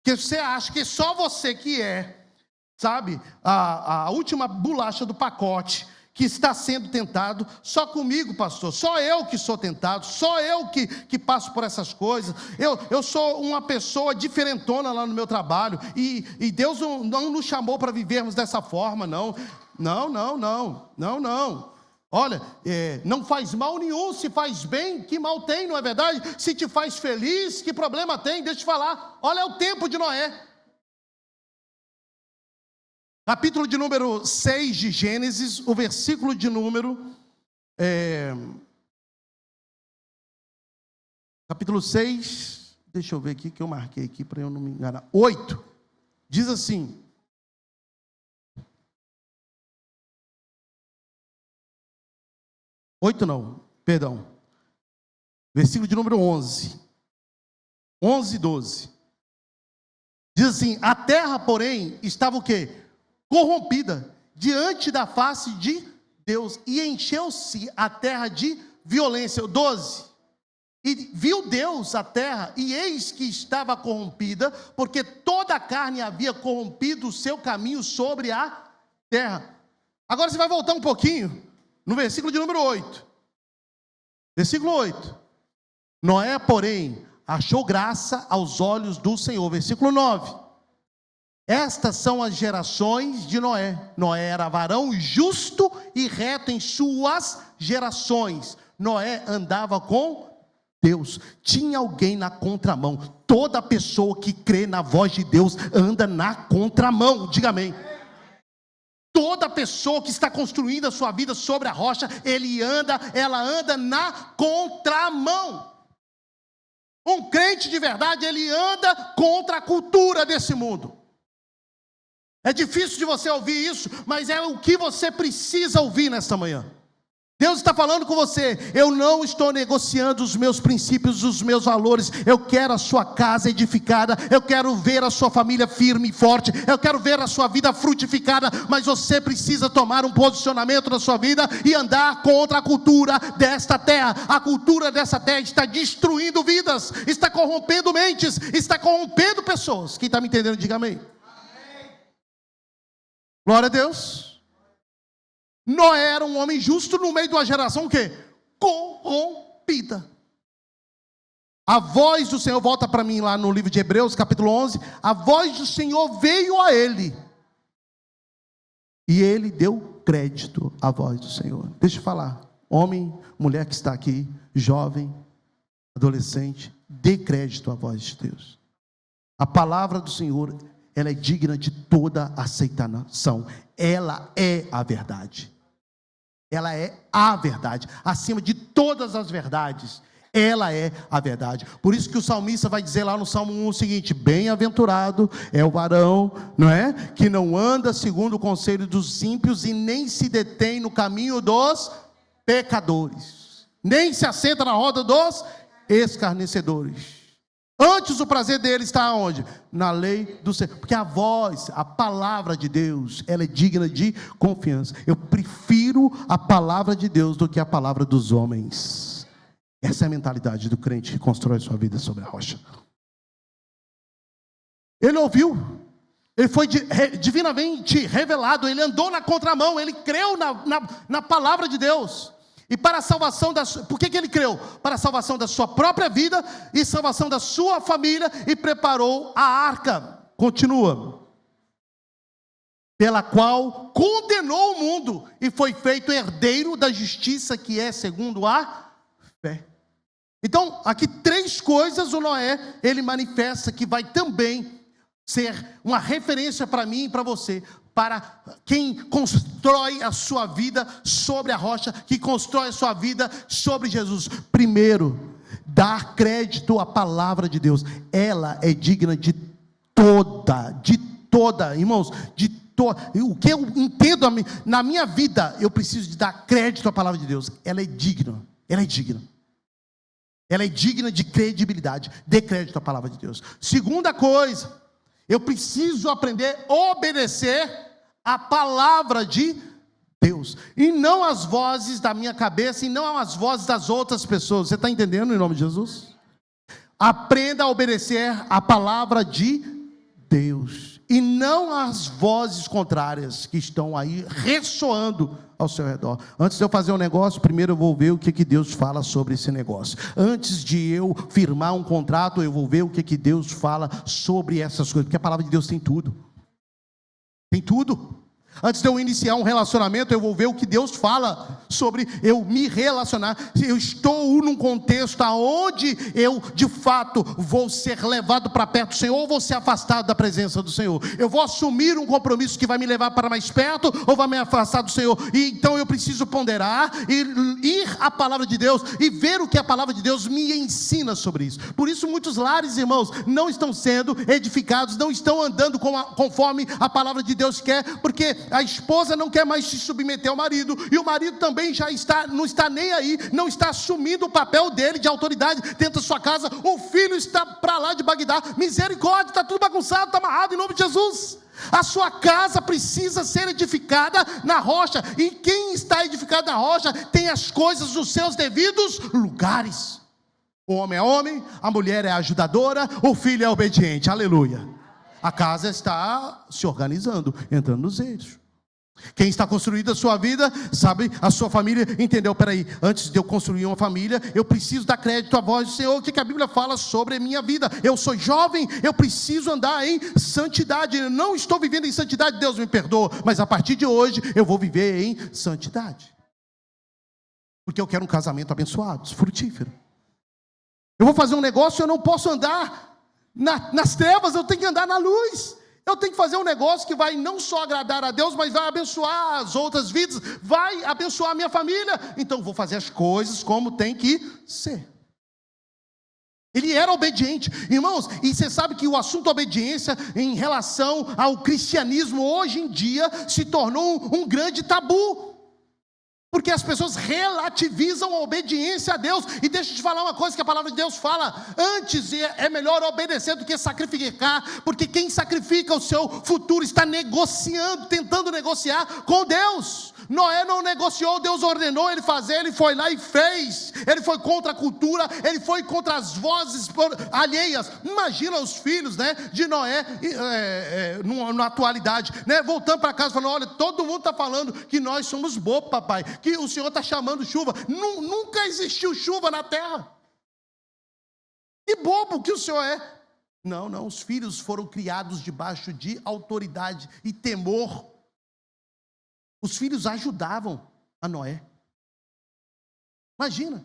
Que você acha que só você que é, sabe, a última bolacha do pacote, que está sendo tentado, só comigo, pastor, só eu que sou tentado, só eu que passo por essas coisas, eu sou uma pessoa diferentona lá no meu trabalho, e Deus não nos chamou para vivermos dessa forma, não. Olha, não faz mal nenhum, se faz bem, que mal tem, não é verdade? Se te faz feliz, que problema tem? Deixa eu te falar, olha o tempo de Noé. Capítulo de número 6 de Gênesis, o versículo de número... capítulo 6, deixa eu ver aqui que eu marquei aqui para eu não me enganar. 8, diz assim... Versículo de número 11. 11 e 12. Diz assim, a terra, porém, estava o quê? Corrompida, diante da face de Deus, e encheu-se a terra de violência. 12. E viu Deus a terra, e eis que estava corrompida, porque toda a carne havia corrompido o seu caminho sobre a terra. Agora você vai voltar um pouquinho, no versículo de número 8. Versículo 8. Noé, porém, achou graça aos olhos do Senhor. Versículo 9. Estas são as gerações de Noé. Noé era varão justo e reto em suas gerações. Noé andava com Deus. Tinha alguém na contramão. Toda pessoa que crê na voz de Deus anda na contramão. Diga amém. Toda pessoa que está construindo a sua vida sobre a rocha, ela anda na contramão. Um crente de verdade, ele anda contra a cultura desse mundo. É difícil de você ouvir isso, mas é o que você precisa ouvir nesta manhã. Deus está falando com você: eu não estou negociando os meus princípios, os meus valores. Eu quero a sua casa edificada, eu quero ver a sua família firme e forte, eu quero ver a sua vida frutificada, mas você precisa tomar um posicionamento na sua vida e andar contra a cultura desta terra. A cultura dessa terra está destruindo vidas, está corrompendo mentes, está corrompendo pessoas. Quem está me entendendo, diga amém. Glória a Deus. Noé era um homem justo no meio de uma geração o quê? Corrompida. A voz do Senhor, volta para mim lá no livro de Hebreus, capítulo 11. A voz do Senhor veio a ele, e ele deu crédito à voz do Senhor. Deixa eu falar, homem, mulher que está aqui, jovem, adolescente, dê crédito à voz de Deus. A palavra do Senhor, ela é digna de toda aceitação. Ela é a verdade. Ela é a verdade. Acima de todas as verdades, ela é a verdade. Por isso que o salmista vai dizer lá no Salmo 1 o seguinte: bem-aventurado é o varão, não é? Que não anda segundo o conselho dos ímpios e nem se detém no caminho dos pecadores, nem se assenta na roda dos escarnecedores. Antes o prazer dele está onde? Na lei do Senhor. Porque a voz, a palavra de Deus, ela é digna de confiança. Eu prefiro a palavra de Deus do que a palavra dos homens. Essa é a mentalidade do crente que constrói sua vida sobre a rocha. Ele ouviu, ele foi divinamente revelado, ele andou na contramão, ele creu na palavra de Deus. E para a salvação por que ele creu? Para a salvação da sua própria vida e salvação da sua família, e preparou a arca. Continua. Pela qual condenou o mundo e foi feito herdeiro da justiça, que é segundo a fé. Então, aqui 3 coisas o Noé, ele manifesta que vai também ser uma referência para mim e para você, para quem constrói a sua vida sobre a rocha, que constrói a sua vida sobre Jesus. Primeiro, dar crédito à palavra de Deus. Ela é digna de toda, irmãos, de toda. O que eu entendo na minha vida, eu preciso de dar crédito à palavra de Deus. Ela é digna, ela é digna. Ela é digna de credibilidade. Dê crédito à palavra de Deus. Segunda coisa, eu preciso aprender a obedecer a palavra de Deus, e não as vozes da minha cabeça, e não as vozes das outras pessoas. Você está entendendo, em nome de Jesus? Aprenda a obedecer a palavra de Deus, e não as vozes contrárias que estão aí ressoando ao seu redor. Antes de eu fazer um negócio, primeiro eu vou ver o que Deus fala sobre esse negócio. Antes de eu firmar um contrato, eu vou ver o que Deus fala sobre essas coisas, porque a palavra de Deus tem tudo. Tem tudo. Antes de eu iniciar um relacionamento, eu vou ver o que Deus fala sobre eu me relacionar. Eu estou num contexto onde eu, de fato, vou ser levado para perto do Senhor, ou vou ser afastado da presença do Senhor. Eu vou assumir um compromisso que vai me levar para mais perto, ou vai me afastar do Senhor. E então eu preciso ponderar e ir à palavra de Deus e ver o que a palavra de Deus me ensina sobre isso. Por isso muitos lares, irmãos, não estão sendo edificados, não estão andando conforme a palavra de Deus quer, porque a esposa não quer mais se submeter ao marido, e o marido também não está nem aí, não está assumindo o papel dele de autoridade dentro da sua casa. O filho está para lá de Bagdá, misericórdia, está tudo bagunçado, está amarrado em nome de Jesus. A sua casa precisa ser edificada na rocha. E quem está edificado na rocha tem as coisas nos seus devidos lugares. O homem é homem, a mulher é ajudadora, o filho é obediente. Aleluia. A casa está se organizando, entrando nos eixos. Quem está construindo a sua vida, sabe, a sua família, entendeu? Peraí, antes de eu construir uma família, eu preciso dar crédito à voz do Senhor. O que a Bíblia fala sobre a minha vida? Eu sou jovem, eu preciso andar em santidade. Eu não estou vivendo em santidade, Deus me perdoa, mas a partir de hoje, eu vou viver em santidade. Porque eu quero um casamento abençoado, frutífero. Eu vou fazer um negócio, eu não posso andar nas trevas, eu tenho que andar na luz. Eu tenho que fazer um negócio que vai não só agradar a Deus, mas vai abençoar as outras vidas, vai abençoar a minha família. Então vou fazer as coisas como tem que ser. Ele era obediente. Irmãos, e você sabe que o assunto obediência em relação ao cristianismo hoje em dia se tornou um grande tabu. Porque as pessoas relativizam a obediência a Deus. E deixa eu te falar uma coisa que a palavra de Deus fala. Antes é melhor obedecer do que sacrificar. Porque quem sacrifica o seu futuro está negociando, tentando negociar com Deus. Noé não negociou, Deus ordenou ele fazer, ele foi lá e fez. Ele foi contra a cultura, ele foi contra as vozes alheias. Imagina os filhos, né, de Noé na atualidade, né, voltando para casa falando: olha, todo mundo está falando que nós somos bobos, papai, que o Senhor está chamando chuva. Nunca existiu chuva na terra. Que bobo que o Senhor é. Não, os filhos foram criados debaixo de autoridade e temor. Os filhos ajudavam a Noé. Imagina.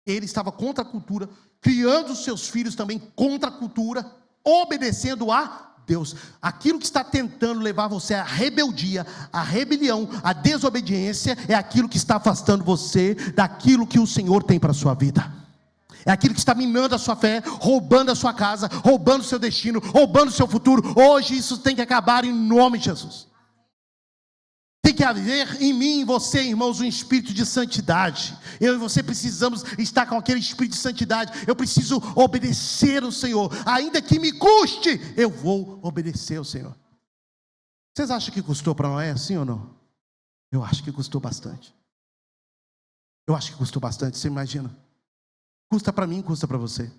Ele estava contra a cultura, criando os seus filhos também contra a cultura, obedecendo a Deus. Aquilo que está tentando levar você à rebeldia, à rebelião, à desobediência, é aquilo que está afastando você daquilo que o Senhor tem para a sua vida. É aquilo que está minando a sua fé, roubando a sua casa, roubando o seu destino, roubando o seu futuro. Hoje isso tem que acabar em nome de Jesus. Tem que haver em mim e em você, irmãos, um espírito de santidade. Eu e você precisamos estar com aquele espírito de santidade. Eu preciso obedecer ao Senhor. Ainda que me custe, eu vou obedecer ao Senhor. Vocês acham que custou para Noé, sim ou não? Eu acho que custou bastante. Eu acho que custou bastante, você imagina? Custa para mim, custa para você.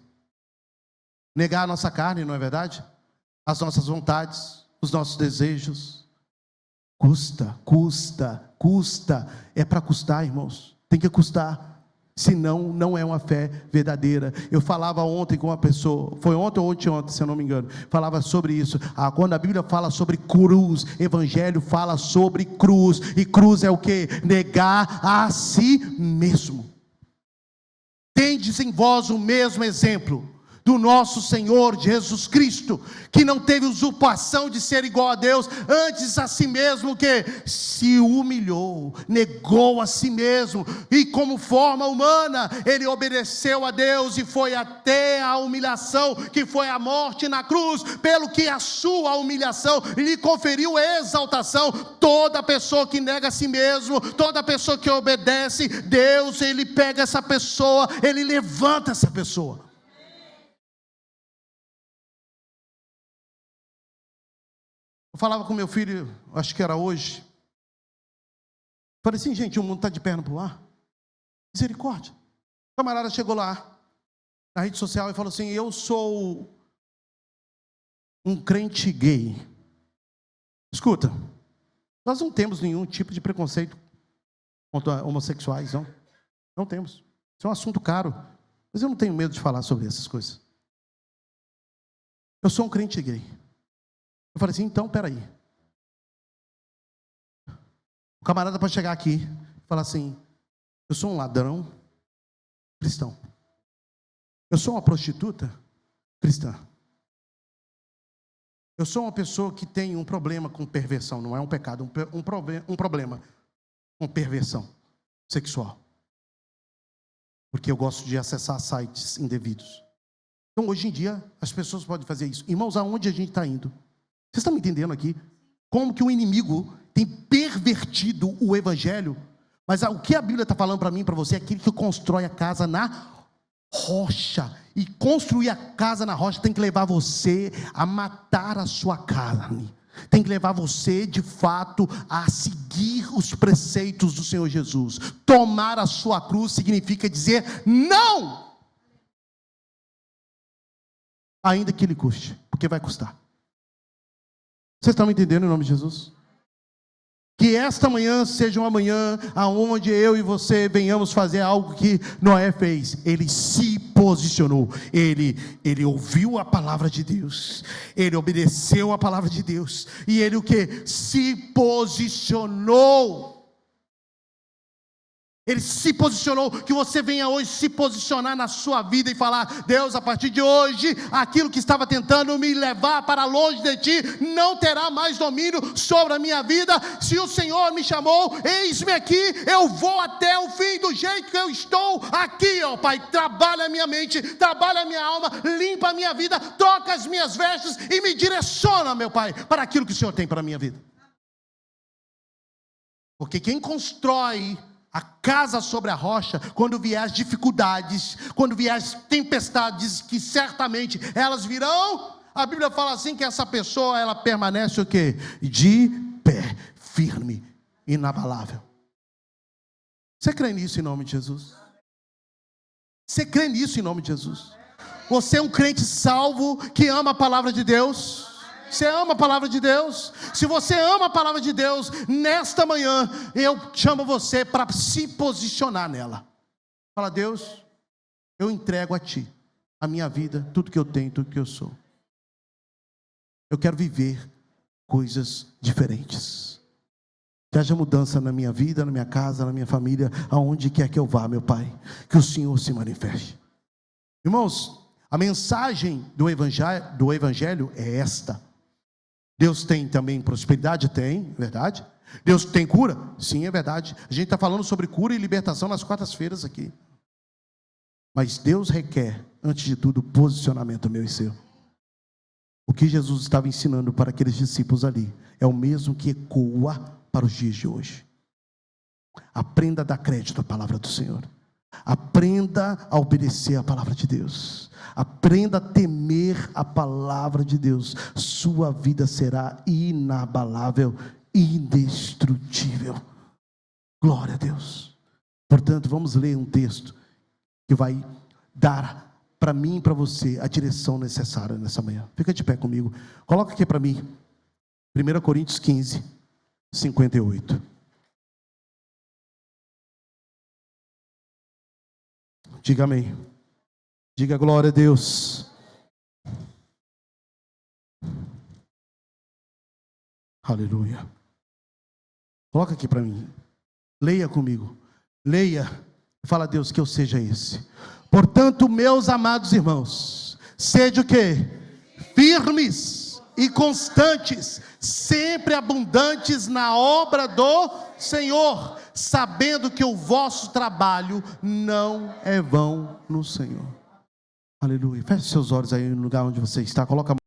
Negar a nossa carne, não é verdade? As nossas vontades, os nossos desejos. Custa. É para custar, irmãos. Tem que custar. Senão, não é uma fé verdadeira. Eu falava ontem com uma pessoa, foi ontem ou ontem, se eu não me engano, falava sobre isso. Quando a Bíblia fala sobre cruz, Evangelho fala sobre cruz. E cruz é o quê? Negar a si mesmo. Tendes em vós o mesmo exemplo do nosso Senhor Jesus Cristo, que não teve usurpação de ser igual a Deus, antes a si mesmo que se humilhou, negou a si mesmo, e como forma humana, ele obedeceu a Deus, e foi até a humilhação, que foi a morte na cruz, pelo que a sua humilhação lhe conferiu exaltação. Toda pessoa que nega a si mesmo, toda pessoa que obedece, Deus, ele pega essa pessoa, ele levanta essa pessoa. Eu falava com meu filho, acho que era hoje. Falei assim, gente, o mundo está de perna para o ar. Misericórdia. O camarada chegou lá, na rede social, e falou assim: eu sou um crente gay. Escuta, nós não temos nenhum tipo de preconceito contra homossexuais, não. Não temos. Isso é um assunto caro. Mas eu não tenho medo de falar sobre essas coisas. Eu sou um crente gay. Eu falei assim, então, peraí. O camarada pode chegar aqui e falar assim: eu sou um ladrão cristão. Eu sou uma prostituta cristã. Eu sou uma pessoa que tem um problema com perversão, não é um pecado, um problema com perversão sexual. Porque eu gosto de acessar sites indevidos. Então, hoje em dia, as pessoas podem fazer isso. Irmãos, aonde a gente está indo? Vocês estão me entendendo aqui? Como que o inimigo tem pervertido o evangelho? Mas o que a Bíblia está falando para mim e para você é aquele que constrói a casa na rocha. E construir a casa na rocha tem que levar você a matar a sua carne. tem que levar você, de fato, a seguir os preceitos do Senhor Jesus. Tomar a sua cruz significa dizer não, ainda que lhe custe, porque vai custar. Vocês estão me entendendo em nome de Jesus? Que esta manhã seja uma manhã onde eu e você venhamos fazer algo que Noé fez. Ele se posicionou, ele ouviu a palavra de Deus, ele obedeceu a palavra de Deus, e ele o que? Se posicionou. Ele se posicionou. Que você venha hoje se posicionar na sua vida e falar: Deus, a partir de hoje, aquilo que estava tentando me levar para longe de Ti, não terá mais domínio sobre a minha vida. Se o Senhor me chamou, eis-me aqui, eu vou até o fim do jeito que eu estou aqui, ó Pai. Trabalha a minha mente, trabalha a minha alma, limpa a minha vida, troca as minhas vestes e me direciona, meu Pai, para aquilo que o Senhor tem para a minha vida. Porque quem constrói a casa sobre a rocha, quando vier as dificuldades, quando vier as tempestades, que certamente elas virão, a Bíblia fala assim, que essa pessoa, ela permanece o quê? De pé, firme, inabalável. Você crê nisso em nome de Jesus? Você crê nisso em nome de Jesus? Você é um crente salvo, que ama a palavra de Deus? Você ama a palavra de Deus? Se você ama a palavra de Deus, nesta manhã, eu chamo você para se posicionar nela. Fala: Deus, eu entrego a Ti a minha vida, tudo que eu tenho, tudo que eu sou. Eu quero viver coisas diferentes. Que haja mudança na minha vida, na minha casa, na minha família, aonde quer que eu vá, meu Pai. Que o Senhor se manifeste. Irmãos, a mensagem do Evangelho é esta. Deus tem também prosperidade? Tem, verdade. Deus tem cura? Sim, é verdade. A gente está falando sobre cura e libertação nas quartas-feiras aqui. Mas Deus requer, antes de tudo, posicionamento meu e seu. O que Jesus estava ensinando para aqueles discípulos ali é o mesmo que ecoa para os dias de hoje. Aprenda a dar crédito à palavra do Senhor. Aprenda a obedecer a palavra de Deus. Aprenda a temer a palavra de Deus. Sua vida será inabalável, indestrutível. Glória a Deus. Portanto, vamos ler um texto que vai dar para mim e para você a direção necessária nessa manhã. Fica de pé comigo. Coloca aqui para mim 1 Coríntios 15, 58. Diga amém. Diga glória a Deus. Aleluia. Coloca aqui para mim. Leia comigo. Leia. Fala: Deus, que eu seja esse. Portanto, meus amados irmãos, sede o quê? Firmes e constantes, sempre abundantes na obra do Senhor, sabendo que o vosso trabalho não é vão no Senhor. Aleluia. Feche seus olhos aí no lugar onde você está. Coloca a mão.